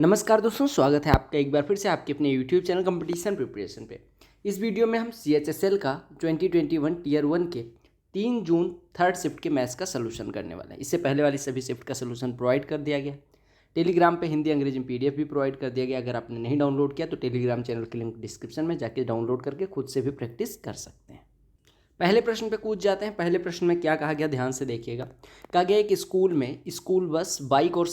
नमस्कार दोस्तों, स्वागत है आपका एक बार फिर से आपके अपने YouTube चैनल कंपटीशन प्रिपरेशन पे। इस वीडियो में हम CHSL का 2021 टीयर 1 के 3 जून थर्ड शिफ्ट के मैथ्स का सलूशन करने वाले हैं। इससे पहले वाली सभी शिफ्ट का सलूशन प्रोवाइड कर दिया गया। टेलीग्राम पे हिंदी अंग्रेजी में PDF भी प्रोवाइड कर दिया गया। अगर आपने नहीं डाउनलोड किया तो टेलीग्राम चैनल की लिंक डिस्क्रिप्शन में जाके डाउनलोड करके खुद से भी प्रैक्टिस कर सकते हैं। पहले प्रश्न पे कूद जाते हैं। पहले प्रश्न में क्या कहा गया, ध्यान से देखिएगा। कहा गया एक स्कूल में स्कूल बस, बाइक और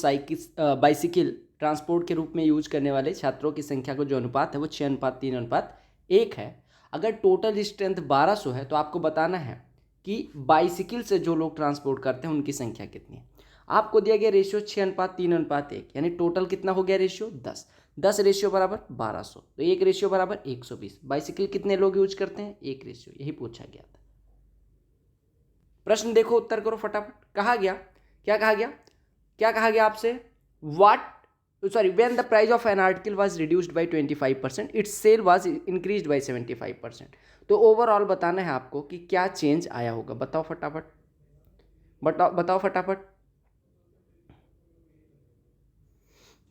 बाइसिकल ट्रांसपोर्ट के रूप में यूज करने वाले छात्रों की संख्या को जो अनुपात है वो 6:3:1 है। अगर टोटल स्ट्रेंथ 1200 है तो आपको बताना है कि बाइसिकल से जो लोग ट्रांसपोर्ट करते हैं उनकी संख्या कितनी है। आपको दिया गया रेशियो 6:3:1, यानी टोटल कितना हो गया रेशियो 10 रेशियो बराबर 1200, तो एक रेशियो बराबर 120। बाइसिकल कितने लोग यूज करते हैं, एक रेशियो, यही पूछा गया था। प्रश्न देखो, उत्तर करो फटाफट। कहा गया, क्या कहा गया आपसे, when the price of an article was reduced by 25%, its sale was increased by 75%। तो ओवरऑल बताना है आपको कि क्या चेंज आया होगा। बताओ फटाफट,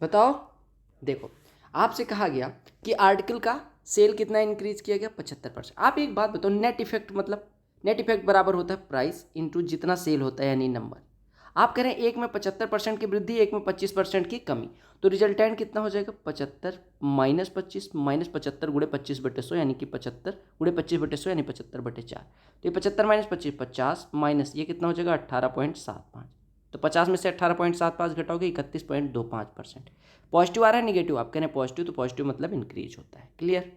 बताओ। देखो, आपसे कहा गया कि आर्टिकल का सेल कितना इंक्रीज किया गया, 75%। आप एक बात बताओ, नेट इफेक्ट मतलब नेट इफेक्ट बराबर होता है प्राइस इंटू जितना सेल होता है, यानी नंबर। आप कह रहे हैं एक में 75% की वृद्धि, एक में 25% की कमी, तो रिजल्टेंट कितना हो जाएगा, 75 माइनस 25 माइनस 75 गुणे 25/100, यानी कि 75 गुणे 25/100 यानी 75/4। तो ये 75 माइनस 25 50 माइनस ये कितना हो जाएगा 18.75। तो 50 में से 18.75 घटाओगे 31.25%। पॉजिटिव आ रहा है निगेटिव, आप कह रहे हैं पॉजिटिव, तो पॉजिटिव मतलब इंक्रीज होता है। क्लियर।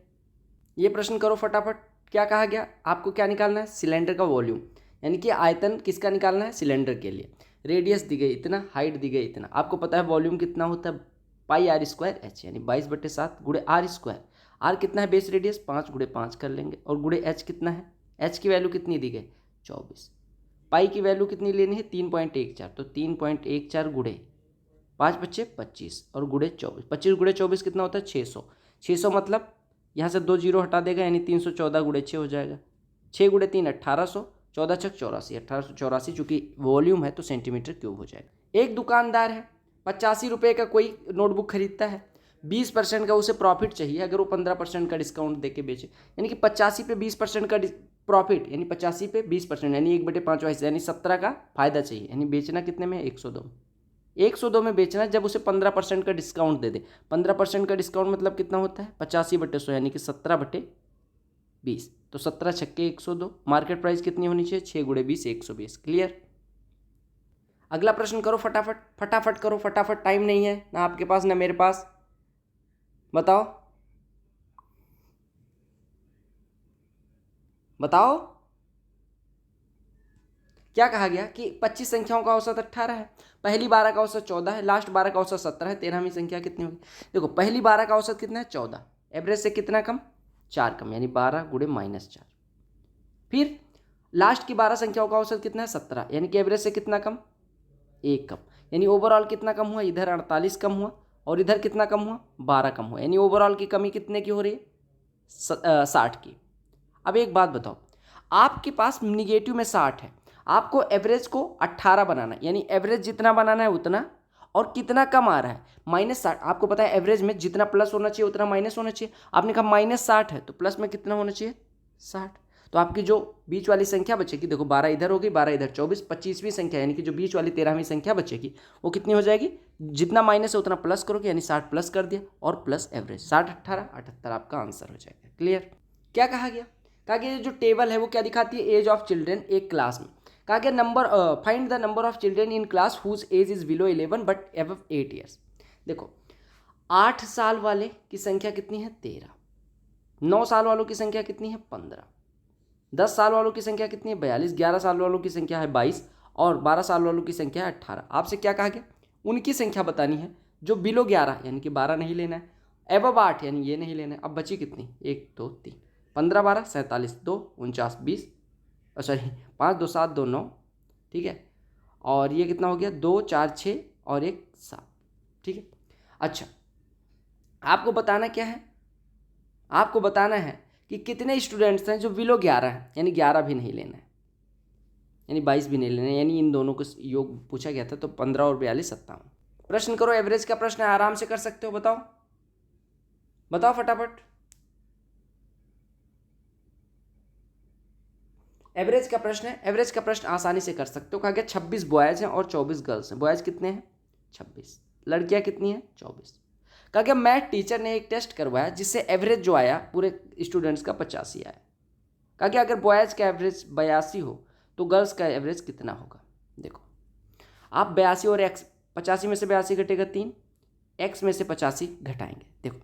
ये प्रश्न करो फटाफट। क्या कहा गया, आपको क्या निकालना है, सिलेंडर का वॉल्यूम, यानी कि आयतन किसका निकालना है, सिलेंडर के लिए। रेडियस दी गई इतना, हाइट दी गई इतना। आपको पता है वॉल्यूम कितना होता है, πr²h, यानी 22/7 गुणे r²। आर कितना है, बेस रेडियस 5 गुणे 5 कर लेंगे, और गुणे h कितना है, h की वैल्यू कितनी दी गई 24। पाई की वैल्यू कितनी लेनी है, 3.14, तो 3.14 गुणे 5×5 = 25 और गुणे 24। 25 गुणे 24 कितना होता है 600। 600 मतलब यहाँ से 2 जीरो हटा देगा, यानी 314 गुणे 6 हो जाएगा। 6 गुणे 3 1800, 14 छक 84, 1884। चूंकि वॉल्यूम है तो सेंटीमीटर क्यूब हो जाएगा। एक दुकानदार है, 85 रुपये का कोई नोटबुक खरीदता है, 20% का उसे प्रॉफिट चाहिए अगर वो 15% का डिस्काउंट देके बेचे, यानी कि 85 पे 20% का प्रॉफिट, यानी 85 पे 20%, यानी 1/5 हिस्सा, यानी 17 का फायदा चाहिए। यानी बेचना कितने में, 102 में बेचना जब उसे 15% का डिस्काउंट दे दे। 15% का डिस्काउंट मतलब कितना होता है 85/100, यानी कि 17/20। तो 17 छक्के 102। मार्केट प्राइस कितनी होनी चाहिए, 6 गुणे 20 120। क्लियर। अगला प्रश्न करो फटाफट करो फटाफट, टाइम नहीं है ना आपके पास ना मेरे पास। बताओ क्या कहा गया कि 25 संख्याओं का औसत 18 है, पहली 12 का औसत 14 है, लास्ट 12 का औसत 17 है, 13वीं संख्या कितनी होगी। देखो, पहली 12 का औसत कितना है 14, एवरेज से कितना कम 4 कम, यानी 12 गुणे -4। फिर लास्ट की 12 संख्याओं का औसत कितना है 17, यानी कि एवरेज से कितना कम 1 कम, यानी ओवरऑल कितना कम हुआ, इधर 48 कम हुआ और इधर कितना कम हुआ 12 कम हुआ, यानी ओवरऑल की कमी कितने की हो रही है 60 की। अब एक बात बताओ, आपके पास निगेटिव में 60 है, आपको एवरेज को 18 बनाना है, यानी एवरेज जितना बनाना है उतना, और कितना कम आ रहा है -60। आपको पता है एवरेज में जितना प्लस होना चाहिए उतना माइनस होना चाहिए। आपने कहा -60 है तो प्लस में कितना होना चाहिए 60। तो आपकी जो बीच वाली संख्या बचेगी, देखो 12 इधर होगी 12 इधर 24, 25वीं संख्या, यानी कि जो बीच वाली 13वीं संख्या बचेगी वो कितनी हो जाएगी, जितना माइनस है उतना प्लस करोगे, यानी 60 प्लस कर दिया और प्लस एवरेज 60 18 78 आपका आंसर हो जाएगा। क्लियर। क्या कहा गया, जो टेबल है वो क्या दिखाती है, एज ऑफ चिल्ड्रेन एक क्लास में। कहा गया number, find the number of children in class whose age is below 11 but above 8 years. देखो, 8 साल वाले की संख्या कितनी है 13, 9 साल वालों की संख्या कितनी है 15, 10 साल वालों की संख्या कितनी है 42, 11 साल वालों की संख्या है 22 और 12 साल वालों की संख्या है 18। आपसे क्या कहा गया, उनकी संख्या बतानी है जो बिलो 11, यानी कि 12 नहीं लेना है, एबव 8 यानी ये नहीं लेना है। अब बची कितनी, 1 2 3, 15 12 47, 2 49 20, सॉरी 5 2 7 2 9, ठीक है, और ये कितना हो गया 2 4 6 और 1 7, ठीक है। अच्छा, आपको बताना क्या है, आपको बताना है कि कितने स्टूडेंट्स हैं जो बिलो 11 हैं, यानी 11 भी नहीं लेना है, यानी 22 भी नहीं लेना है, यानी इन दोनों को योग पूछा गया था। तो 15 और 42 57। प्रश्न करो, एवरेज का प्रश्न है, आराम से कर सकते हो, बताओ बताओ फटाफट। एवरेज का प्रश्न है, एवरेज का प्रश्न आसानी से कर सकते हो। कहा गया 26 बॉयज हैं और 24 गर्ल्स हैं। बॉयज कितने हैं? 26। लड़कियां कितनी हैं? 24। कहा गया मैथ टीचर ने एक टेस्ट करवाया जिससे एवरेज जो आया पूरे स्टूडेंट्स का 85 आया। कहा गया अगर बॉयज का एवरेज 82 हो तो गर्ल्स का एवरेज कितना होगा? देखो आप 82 और एक्स, 85 में से 82 घटेगा 3, एक्स में से 85 घटाएंगे। देखो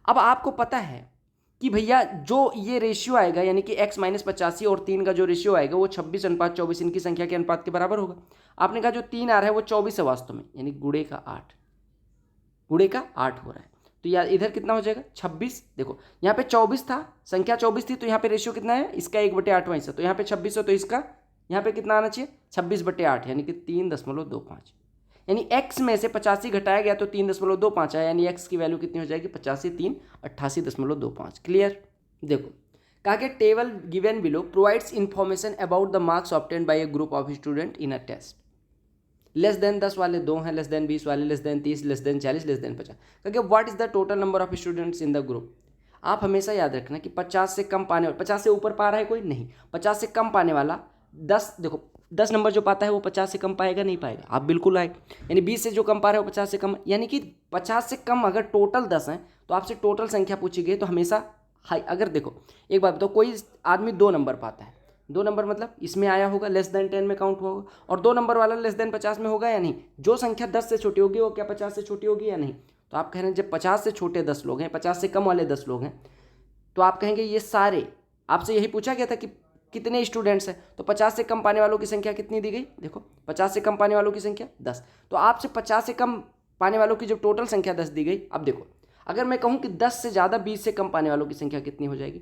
अब आपको पता है कि भैया जो ये रेशियो आएगा यानी कि x माइनस 85 और 3 का जो रेशियो आएगा वो 26:24 इनकी संख्या के अनुपात के बराबर होगा। आपने कहा जो 3 आ रहा है वो 24 है वास्तव में, यानी गुणे का 8, गुणे का 8 हो रहा है। तो यार इधर कितना हो जाएगा? 26। देखो यहाँ पे 24 था, संख्या 24 थी, तो यहाँ पे रेशियो कितना है? इसका 1/8 हिस्सा, तो यहाँ पे 26 हो तो इसका यहाँ पे कितना आना चाहिए? 26/8 यानी कि 3.25। यानी x में से 85 घटाया गया तो 3.25 आया, यानी x की वैल्यू कितनी हो जाएगी? 85 3 88.25। क्लियर? देखो कहा गया table given below provides information about the marks obtained by a group of student in a test. Less than 10 वाले 2 हैं, लेस देन 20 वाले, less than 30, less than 40, less than 50। कहा गया what is the total number of students in the group. आप हमेशा याद रखना कि 50 से कम पाने वाला, 50 से ऊपर पा रहा है कोई? नहीं। 50 से कम पाने वाला 10, देखो 10 नंबर जो पाता है वो 50 से कम पाएगा? नहीं पाएगा। आप बिल्कुल आए, यानी 20 से जो कम पा रहे हो 50 से कम, यानी कि 50 से कम अगर टोटल 10 हैं तो आपसे टोटल संख्या पूछी गई तो हमेशा हाई। अगर देखो एक बात बताओ, कोई आदमी 2 नंबर पाता है, 2 नंबर मतलब इसमें आया होगा, लेस देन 10 में काउंट होगा, और 2 नंबर वाला लेस देन 50 में होगा या नहीं? जो संख्या 10 से छोटी होगी वो क्या 50 से छोटी होगी या नहीं? तो आप कह रहे हैं जब 50 से छोटे 10 लोग हैं, 50 से कम वाले 10 लोग हैं, तो आप कहेंगे ये सारे, आपसे यही पूछा गया था कि कितने स्टूडेंट्स हैं, तो 50 से कम पाने वालों की संख्या कितनी दी गई? देखो 50 से कम पाने वालों की संख्या 10, तो आपसे 50 से कम पाने वालों की जब टोटल संख्या 10 दी गई, अब देखो अगर मैं कहूँ कि 10 से ज़्यादा 20 से कम पाने वालों की संख्या कितनी हो जाएगी?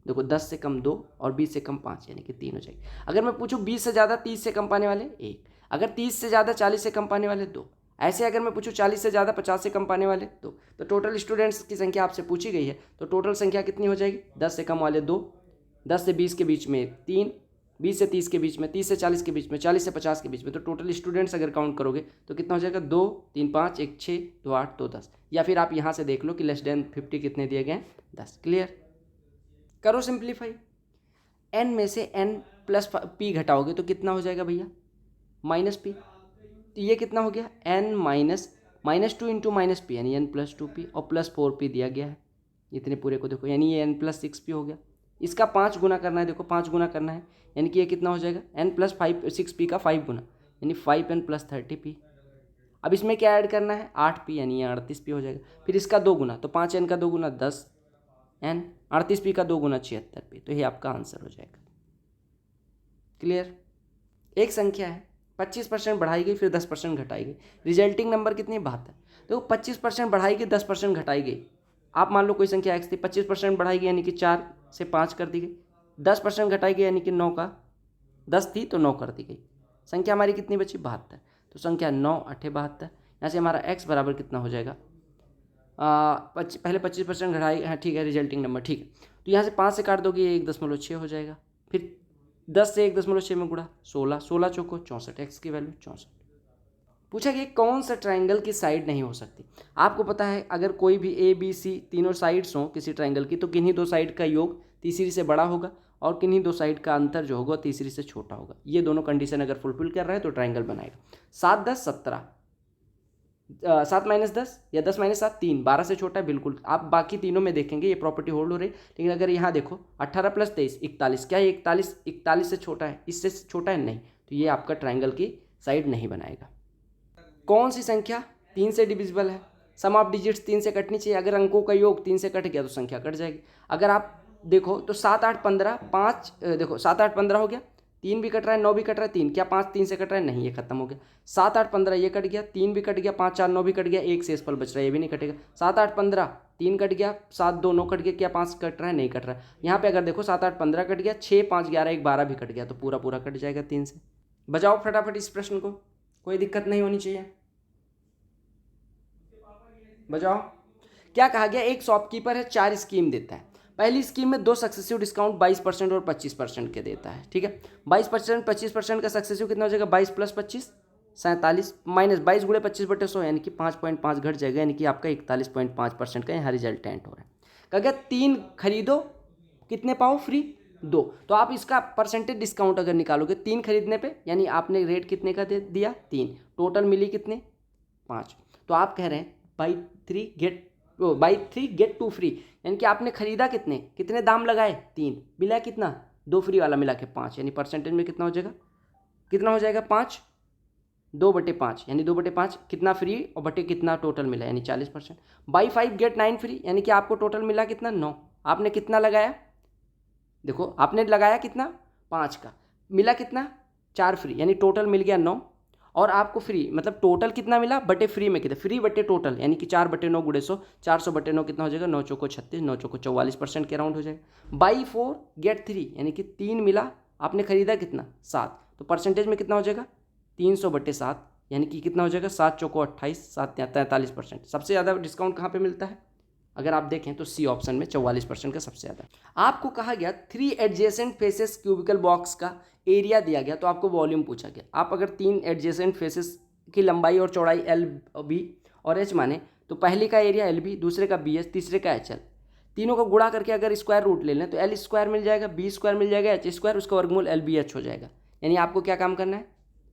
देखो 10 से कम 2 और 20 से कम 5 यानी कि 3 हो जाएगी। अगर मैं पूछूँ 20 से ज़्यादा 30 से कम पाने वाले 1, अगर 30 से ज़्यादा 40 से कम पाने वाले 2, ऐसे अगर मैं पूछूँ 40 से ज़्यादा 50 से कम पाने वाले 2, तो टोटल स्टूडेंट्स की संख्या आपसे पूछी गई है, तो टोटल संख्या कितनी हो जाएगी? 10 से कम वाले 2, 10 से 20 के बीच में 3, 20 से 30 के बीच में, 30 से 40 के बीच में, 40 से 50 के बीच में, तो टोटल स्टूडेंट्स अगर काउंट करोगे तो कितना हो जाएगा? 2 3 5 1 6 2 8 2 10। या फिर आप यहाँ से देख लो कि लेस देन 50 कितने दिए गए हैं? 10। क्लियर? करो सिंप्लीफाई। n में से n प्लस p घटाओगे तो कितना हो जाएगा भैया? Minus p। तो ये कितना हो गया? n -2 इंटू माइनस पी यानी n प्लस 2p और प्लस 4p दिया गया है। इतने पूरे को देखो, यानी ये n प्लस 6p हो गया। इसका 5 गुना करना है, देखो 5 गुना करना है, यानी कि ये कितना हो जाएगा? n प्लस 6p का 5 गुना यानी 5n प्लस 30p। अब इसमें क्या ऐड करना है? 8p यानी ये 38p हो जाएगा। फिर इसका 2 गुना, तो 5n का 2 गुना 10n, 38p का 2 गुना 76p, तो ये आपका आंसर हो जाएगा। क्लियर? एक संख्या है 25% बढ़ाई गई फिर 10% घटाई गई, रिजल्टिंग नंबर कितनी? 72। देखो 25% बढ़ाई गई 10% घटाई गई, आप मान लो कोई संख्या x थी, 25% बढ़ाई गई यानी कि 4 से 5 कर दी गई, 10% घटाई गई यानी कि 9 का 10 थी तो 9 कर दी गई, संख्या हमारी कितनी बची? 72। तो संख्या 9 8 72। यहाँ से हमारा x बराबर कितना हो जाएगा? पहले 25% घटाई, हाँ ठीक है, रिजल्टिंग नंबर ठीक है। तो यहाँ से 5 से काट दोगे 1.6 हो जाएगा, फिर 10 से 1.6 में गुणा 16, 16 चौको 64, एक्स की वैल्यू 64। पूछा कि कौन सा ट्रायंगल की साइड नहीं हो सकती। आपको पता है अगर कोई भी ए बी सी तीनों साइड्स हों किसी ट्रायंगल की, तो किन्हीं 2 साइड का योग तीसरी से बड़ा होगा और किन्हीं 2 साइड का अंतर जो होगा तीसरी से छोटा होगा। ये दोनों कंडीशन अगर फुलफिल कर रहा है तो ट्रायंगल बनाएगा। 7 10 17, 7 - 10 या 10 - 7 3, 12 से छोटा है बिल्कुल। आप बाकी तीनों में देखेंगे ये प्रॉपर्टी होल्ड हो रही है, लेकिन अगर यहाँ देखो 18 + 23 41, क्या ये 41 से छोटा है? इससे छोटा है? नहीं, तो ये आपका ट्रायंगल की साइड नहीं बनाएगा। कौन सी संख्या 3 से डिविजिबल है? सम ऑफ डिजिट्स 3 से कटनी चाहिए, अगर अंकों का योग 3 से कट गया तो संख्या कट जाएगी। अगर आप देखो तो 7 8 15 5, देखो 7 8 15 हो गया, 3 भी कट रहा है 9 भी कट रहा है 3, क्या 5 3 से कट रहा है? नहीं, ये खत्म हो गया। 7 8 15 ये कट गया, 3 भी कट गया, 5 4 9 भी कट गया, एक शेषफल बच रहा है, ये भी नहीं कटेगा। 7 8 15 3 कट गया, 7 2 9 कट गया, क्या 5 कट रहा है? नहीं कट रहा है। यहाँ पे अगर देखो 7 8 15 कट गया, 6 5 11 1 12 भी कट गया, तो पूरा पूरा कट जाएगा 3 से। बजाओ फटाफट इस प्रश्न को, कोई दिक्कत नहीं होनी चाहिए, बजाओ। क्या कहा गया? एक शॉपकीपर है 4 स्कीम देता है। पहली स्कीम में 2 सक्सेसिव डिस्काउंट 22% और 25% के देता है, ठीक है। 22% 25% का सक्सेसिव कितना हो जाएगा? 22 + 25 47 माइनस 22 × 25/100 यानी कि 5.5 घट जाएगा, यानी कि आपका 41.5% का यहाँ रिजल्टेंट हो रहा है। कहा गया 3 खरीदो कितने पाओ फ्री 2। तो आप इसका परसेंटेज डिस्काउंट अगर निकालोगे 3 खरीदने पे, यानी आपने रेट कितने का दे दिया 3, टोटल मिली कितने 5। तो आप कह रहे हैं बाई 3 गेट 2 फ्री, यानी कि आपने खरीदा कितने दाम लगाए 3, मिला कितना 2 फ्री वाला मिला के 5, यानी परसेंटेज में कितना हो जाएगा 5, 2/5 यानी 2/5 कितना फ्री और बटे कितना टोटल मिला, यानी 40%। बाई 5 गेट 9 फ्री, यानी कि आपको टोटल मिला कितना 9, आपने कितना लगाया, देखो आपने लगाया कितना 5 का, मिला कितना 4 फ्री, यानी टोटल मिल गया 9, और आपको फ्री मतलब टोटल कितना मिला बटे फ्री में कितना, फ्री बटे टोटल, यानी कि 4/9 × 100, 400/9 कितना हो जाएगा 9 चौको 36, 9 चौको 44% के अराउंड हो जाएगा। बाई 4 गेट 3, यानी कि 3 मिला, आपने खरीदा कितना 7, तो परसेंटेज में कितना हो जाएगा 300/7, यानी कि कितना हो जाएगा 7 चौको 28, 7 43%। सबसे ज़्यादा डिस्काउंट कहाँ पे मिलता है, अगर आप देखें तो सी ऑप्शन में 44% का सबसे ज़्यादा। आपको कहा गया 3 एडजेसेंट फेसेस क्यूबिकल बॉक्स का एरिया दिया गया, तो आपको वॉल्यूम पूछा गया। आप अगर 3 एडजेसेंट फेसेस की लंबाई और चौड़ाई एल बी और एच माने, तो पहले का एरिया एल बी, दूसरे का बी एच, तीसरे का एच एल, तीनों को गुणा करके अगर स्क्वायर रूट ले लें तो एल स्क्वायर मिल जाएगा, बी स्क्वायर मिल जाएगा, एच स्क्वायर, उसका वर्गमूल एल बी एच हो जाएगा। यानी आपको क्या काम करना है,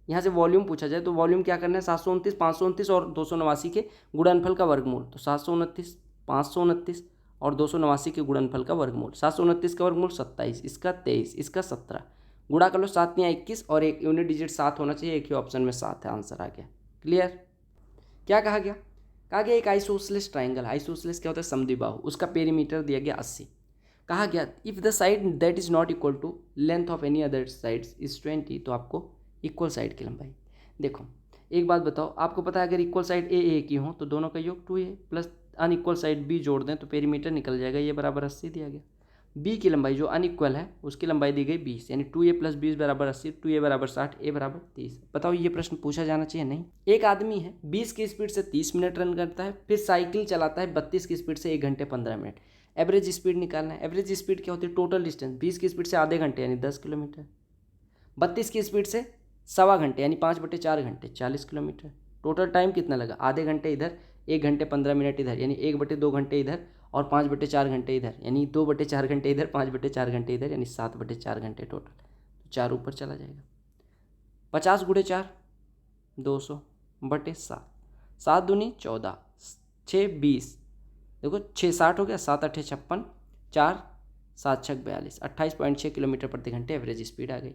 यहाँ से वॉल्यूम पूछा जाए तो वॉल्यूम क्या करना है 729, 529 और 289 के गुणनफल का वर्गमूल, तो 729, 529 और 289 के गुणनफल का वर्गमूल, 729 का वर्गमूल 27, इसका 23, इसका 17, गुणा कर लो 7 या 21 और एक यूनिट डिजिट 7 होना चाहिए, एक ही ऑप्शन में 7 है, आंसर आ गया। क्लियर। क्या कहा गया एक आइसोसेलेस ट्राइंगल, आइसोसेलेस क्या होता है समद्विबाहु, उसका पेरीमीटर दिया गया 80। कहा गया if the side that is not equal to length of any other sides is 20, तो आपको इक्वल साइड की लंबाई। देखो एक बात बताओ, आपको पता है अगर इक्वल साइड ए की हो तो दोनों का योग 2a plus unequal side B जोड़ दें तो पेरीमीटर निकल जाएगा, ये बराबर 80 दिया गया। बी की लंबाई जो अनइक्वल है उसकी लंबाई दी गई 20, यानी 2a + 20 = 80, 2a = 60, a = 30। बताओ ये प्रश्न पूछा जाना चाहिए नहीं। एक आदमी है 20 की स्पीड से 30 मिनट रन करता है, फिर साइकिल चलाता है 32 की स्पीड से 1 घंटे 15 मिनट। एवरेज स्पीड निकालना है। एवरेज स्पीड क्या होती है, टोटल डिस्टेंस 20 की स्पीड से आधे घंटे यानी 10 किलोमीटर, 32 की स्पीड से सवा घंटे यानी 5/4 घंटे 40 किलोमीटर। टोटल टाइम कितना लगा, आधे घंटे इधर, 1 घंटे 15 मिनट इधर, यानी 1/2 घंटे इधर और 5/4 घंटे इधर, यानी 2/4 घंटे इधर, 5/4 घंटे इधर, यानी 7/4 घंटे टोटल। तो 4 ऊपर चला जाएगा। 50 × 4 200/7, 7 दूनी 14, 6 20, देखो 6 60 हो गया, 7 8 56, 4 7 6 42, 28.6 किलोमीटर प्रति घंटे एवरेज स्पीड आ गई।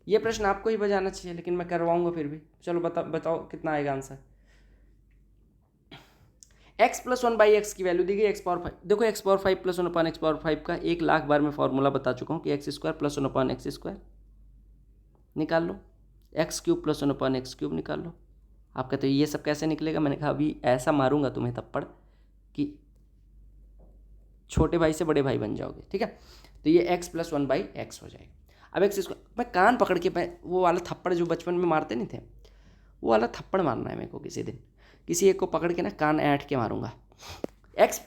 ये प्रश्न आपको ही बजाना चाहिए लेकिन मैं करवाऊंगा फिर भी। चलो बताओ कितना आएगा आंसर। x + 1/x की वैल्यू दी गई x⁵। देखो x⁵ + 1/x⁵ का 1,00,000 बार मैं फॉर्मूला बता चुका हूँ कि x² + 1/x² निकाल लो, x³ + 1/x³ निकाल लो। आप कहते हो ये सब कैसे निकलेगा, मैंने कहा अभी ऐसा मारूंगा तुम्हें थप्पड़ कि छोटे भाई से बड़े भाई बन जाओगे, ठीक है। तो ये x + 1/x हो जाएगा। अब x², मैं कान पकड़ के वो वाला थप्पड़ जो बचपन में मारते नहीं थे, वो वाला थप्पड़ मारना है मेरे को किसी दिन, किसी एक को पकड़ के ना कान ऐंठ के मारूंगा। x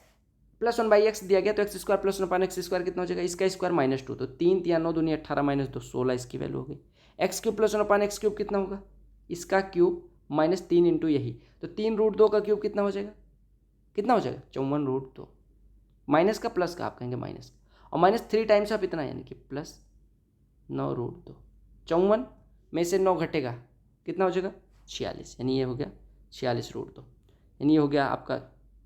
+ 1/x दिया गया तो x² + 1/x² कितना हो जाएगा, इसका स्क्वायर -2, तो 3 × 9 दूनी 18 - 2 16 इसकी वैल्यू हो गई। x³ + 1/x³ कितना होगा, इसका क्यूब -3 × यही, तो 3√2 का क्यूब कितना हो जाएगा, 54√2, माइनस का प्लस का आप कहेंगे माइनस, और -3 टाइम्स ऑफ इतना यानी कि +9√2। 54 में से 9 घटेगा कितना हो जाएगा 46, यानी ये हो गया 46√2, यानी ये हो गया आपका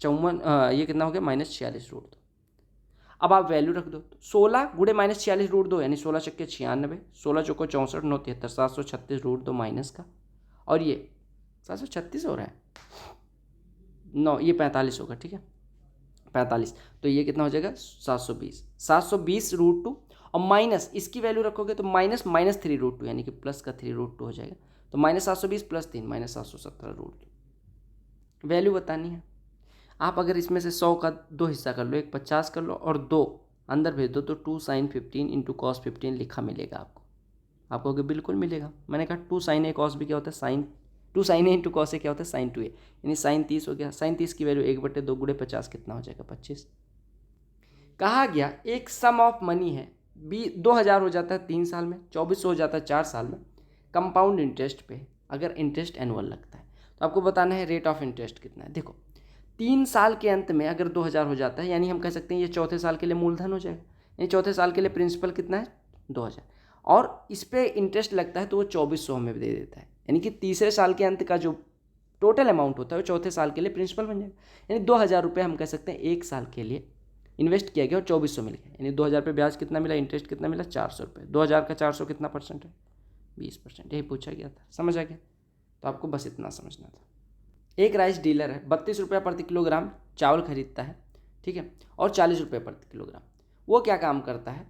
54, ये कितना हो गया -46√2। अब आप वैल्यू रख दो, 16 × -46√2 यानी 16 × 96, 16 × 64 9 73, 736√2 माइनस का, और ये 736 हो रहा है 9, ये 45 होगा, ठीक है 45, तो ये कितना हो जाएगा 720√2, और माइनस इसकी वैल्यू रखोगे तो -3√2 यानी कि प्लस का 3√2 हो जाएगा, तो -720 + 3 -717√2 वैल्यू बतानी है। आप अगर इसमें से 100 का 2 हिस्सा कर लो, एक 50 कर लो और 2 अंदर भेज दो, तो 2 sin 15 × cos 15 लिखा मिलेगा आपको। आप कहोगे बिल्कुल मिलेगा, मैंने कहा 2 sin A cos B क्या होता है sin 2 sin A × cos A क्या होता है sin 2A, यानी sin 30 हो गया। sin 30 की वैल्यू 1/2 × 50 कितना हो जाएगा 25। कहा गया एक सम ऑफ मनी है 2000 हो जाता है 3 साल में, 2400 हो जाता है 4 साल में, कंपाउंड इंटरेस्ट पे अगर इंटरेस्ट एनुअल लगता है। तो आपको बताना है रेट ऑफ इंटरेस्ट कितना है। देखो 3 साल के अंत में अगर 2000 हो जाता है, यानी हम कह सकते हैं ये चौथे साल के लिए मूलधन हो जाएगा, यानी चौथे साल के लिए प्रिंसिपल कितना है 2000, और इस पर इंटरेस्ट लगता है तो वो 2400 हमें दे देता है, यानी कि तीसरे साल के अंत का जो टोटल अमाउंट होता है वो चौथे साल के लिए प्रिंसिपल बन जाएगा। यानी 2000 रुपये हम कह सकते हैं 1 साल के लिए इन्वेस्ट किया गया और 2400 मिल गया, यानी 2000 पे ब्याज कितना मिला, इंटरेस्ट कितना मिला 400 रुपये। 2000 का 400 कितना परसेंट है, 20%। यही पूछा गया था, समझ आ गया। तो आपको बस इतना समझना था। एक राइस डीलर है, 32 रुपये प्रति किलोग्राम चावल खरीदता है, ठीक है, और 40 रुपये प्रति किलोग्राम। वो क्या काम करता है,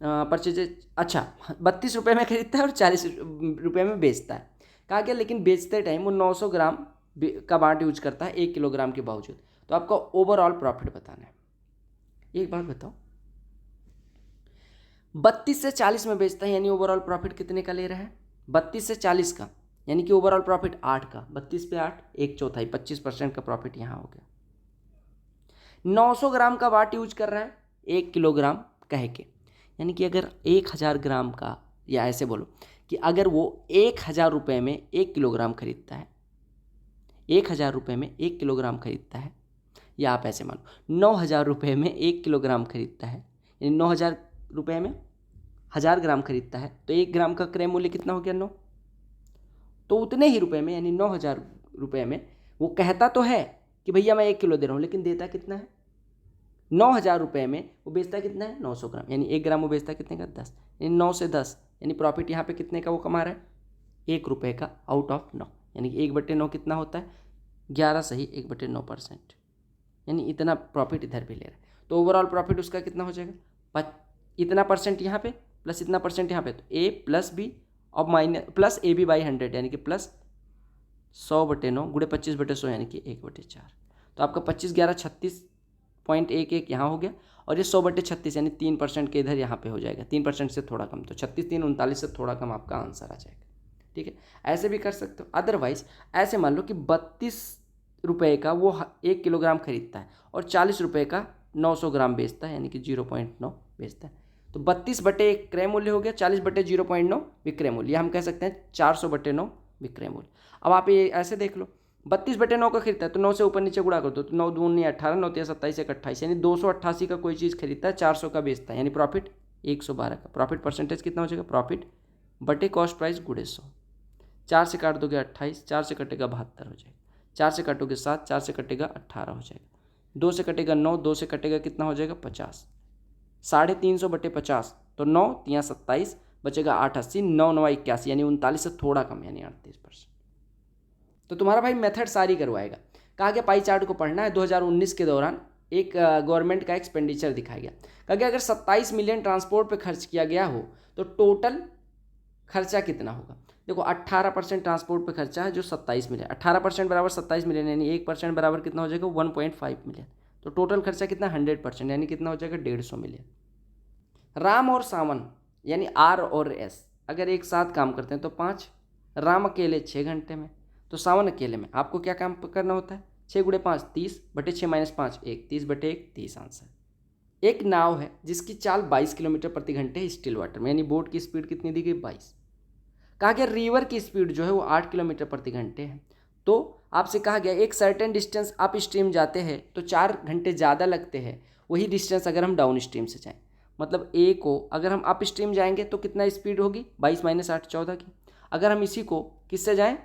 परचेज, अच्छा 32 रुपये में खरीदता है और 40 रुपये में बेचता है। कहा गया लेकिन बेचते टाइम वो 900 ग्राम का बाट यूज करता है 1 किलोग्राम के बावजूद। तो आपका ओवरऑल प्रॉफिट बताना है। एक बात बताओ, 32 से 40 में बेचता है, यानी ओवरऑल प्रॉफिट कितने का ले रहा है, 32 से 40 का, यानी कि ओवरऑल प्रॉफिट 8 का, 32 पे 8 1/4, 25% का प्रॉफिट यहाँ हो गया। 900 ग्राम का वाट यूज कर रहा है 1 किलोग्राम कह के, यानी कि अगर 1000 ग्राम का, या ऐसे बोलो कि अगर वो 1000 रुपये में 1 किलोग्राम खरीदता है, 1000 रुपये में 1 किलोग्राम खरीदता है, या आप ऐसे मानो 9000 रुपये में 1 किलोग्राम खरीदता है, यानी 9000 रुपये में 1000 ग्राम खरीदता है, तो 1 ग्राम का क्रय मूल्य कितना हो गया 9। तो उतने ही रुपये में, यानी 9000 रुपये में वो कहता तो है कि भैया मैं 1 किलो दे रहा हूँ, लेकिन देता कितना है 9000 रुपये में वो बेचता कितना है 900 ग्राम, यानी 1 ग्राम वो बेचता कितने का 10, यानी 9 से 10, यानी प्रॉफिट यहाँ पे कितने का वो कमा रहा है 1 रुपये का आउट ऑफ 9, यानी कि 1/9 कितना होता है 11, सही 1/9%, यानी इतना प्रॉफिट इधर भी ले रहा है। तो ओवरऑल प्रॉफिट उसका कितना हो जाएगा, इतना परसेंट यहाँ पे प्लस इतना परसेंट यहाँ पे, तो ए प्लस बी और minus plus A B by 100, यानी कि प्लस 100/9 गुणे 25/100, यानी कि 1/4। तो आपका 25 11 36.11 यहाँ हो गया, और ये 100/36 यानी 3% के इधर यहाँ पे हो जाएगा, 3% से थोड़ा कम, तो 36 3 39 से थोड़ा कम आपका आंसर आ जाएगा। ठीक है, ऐसे भी कर सकते हो। अदरवाइज ऐसे मान लो कि 32 रुपये का वो 1 किलोग्राम खरीदता है और 40 रुपये का 900 ग्राम बेचता है, यानी कि 0.9 बेचता है। तो 32/1 क्रय मूल्य हो गया, 40/0.9 विक्रय मूल्य, हम कह सकते हैं 400/9 विक्रय मूल्य। अब आप ये ऐसे देख लो, 32/9 का खरीदता है तो 9 से ऊपर नीचे गुणा कर दो, तो 9 दूनी 18, 9 3 27 1 28, यानी 288 का कोई चीज़ खरीदता है, 400 का बेचता है, यानी प्रॉफिट 112 का। प्रॉफिट परसेंटेज कितना हो जाएगा, प्रॉफिट बटे कॉस्ट प्राइस गुणे 100। 4 से काट दोगे 28, 4 से कटेगा 72 हो जाएगा, 4 से काटोगे 7, 4 से कटेगा 18 हो जाएगा, 2 से कटेगा 9, 2 से कटेगा कितना हो जाएगा 50, 350/50, तो 9 3 27 बचेगा 8 80, 9 9 81, यानी 39 से थोड़ा कम, यानी 38%। तो तुम्हारा भाई मेथड सारी करवाएगा। कहा गया पाई चार्ट को पढ़ना है। 2019 के दौरान एक गवर्नमेंट का एक्सपेंडिचर दिखाया गया। कहा गया अगर 27 मिलियन ट्रांसपोर्ट पे खर्च किया गया हो तो टोटल खर्चा कितना होगा। देखो 18% ट्रांसपोर्ट पे खर्चा है जो 27 मिलियन, 18% बराबर 27 मिलियन, यानी 1% बराबर कितना हो जाएगा 1.5 मिलियन। तो टोटल खर्चा कितना 100%, यानी कितना हो जाएगा 150 मिलियन। राम और सावन यानी आर और एस अगर एक साथ काम करते हैं तो 5, राम अकेले 6 घंटे में, तो सावन अकेले में आपको क्या काम करना होता है 6 गुणे 5 30/6 - 5 1, 30/1 30 आंसर। एक नाव है जिसकी चाल 22 किलोमीटर प्रति घंटे है स्टिल वाटर में, यानी बोट की स्पीड कितनी दी गई 22। कहा गया रिवर की स्पीड जो है वो 8 किलोमीटर प्रति घंटे है। तो आपसे कहा गया एक सर्टेन डिस्टेंस अप स्ट्रीम जाते हैं तो 4 घंटे ज़्यादा लगते हैं, वही डिस्टेंस अगर हम डाउन स्ट्रीम से जाएं, मतलब ए को अगर हम अप स्ट्रीम जाएंगे तो कितना स्पीड होगी 22 - 8 14 की। अगर हम इसी को किससे जाएं,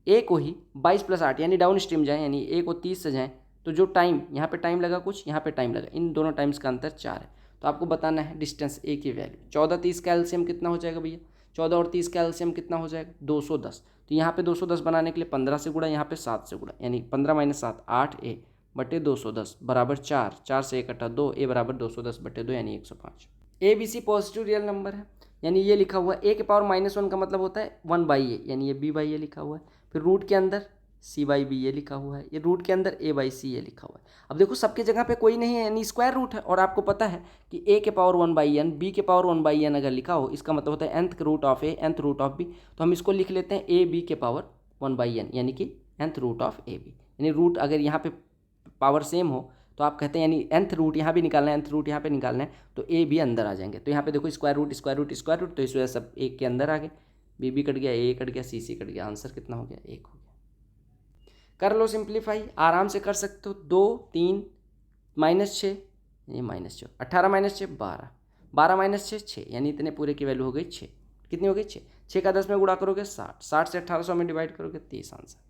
ए को ही 22 + 8 यानी डाउन स्ट्रीम जाएं, यानी ए को 30 से जाएं, तो जो टाइम यहाँ पे टाइम लगा कुछ, यहाँ पे टाइम लगा, इन दोनों टाइम्स का अंतर 4 है। तो आपको बताना है डिस्टेंस ए की वैल्यू। 14 30 का एलसीएम कितना हो जाएगा भैया, 14 और 30 का एलसीएम कितना हो जाएगा 210। तो यहाँ पे 210 बनाने के लिए 15 से गुणा, यहाँ पे 7 से गुणा, यानी 15 - 7 8 ए बटे 210 बराबर 4, 4 से 1 कटा 2, ए बराबर 210/2 यानी 105। A B C positive real number है, यानी ये लिखा हुआ है ए के पावर -1 का मतलब होता है 1/a, यानी ये b/a लिखा हुआ है। फिर रूट के अंदर c/b ये लिखा हुआ है, ये रूट के अंदर a/c ये लिखा हुआ है। अब देखो सबके जगह पे कोई नहीं है, यानी स्क्वायर रूट है, और आपको पता है कि a के पावर 1/n b के पावर 1/n अगर लिखा हो इसका मतलब होता है nth root of a nth root of b। तो हम इसको लिख लेते हैं a b के पावर 1/n, यानी कि nth root of a b, यानी रूट अगर यहाँ पे पावर सेम हो तो आप कहते हैं यानी nth रूट यहाँ भी निकालना है, nth रूट यहाँ पे निकालना है, तो a b अंदर आ जाएंगे। तो यहाँ पे देखो square root square root square root, तो इस वजह से सब एक के अंदर आ गए। बी कट गया, ए कट गया, सी कट गया, आंसर कितना हो गया? 1 हो गया। कर लो सिंप्लीफाई, आराम से कर सकते हो। 2 3 -6, ये -6, 18 -6 12, 12 -6 6, यानी इतने पूरे की वैल्यू हो गई 6। कितनी हो गई? 6। 6 का 10 में गुणा करोगे 60, 60 से 1800 में डिवाइड करोगे 30 answer.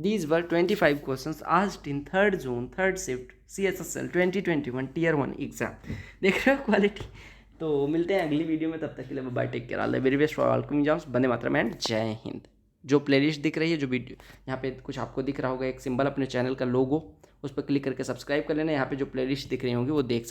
These were 25 questions asked in 3rd Zone 3rd Shift CSSL 2021 Tier 1 exam. देख रहे हो क्वालिटी। तो मिलते हैं अगली वीडियो में, तब तक के लिए bye, take care, all the very best for all exams. वंदे मातरम एंड जय हिंद। जो प्लेलिस्ट दिख रही है, जो वीडियो यहाँ पे कुछ आपको दिख रहा होगा, एक सिंबल अपने चैनल का लोगो, उस पर क्लिक करके सब्सक्राइब कर लेना। यहाँ पे जो प्लेलिस्ट दिख रही होंगी वो देख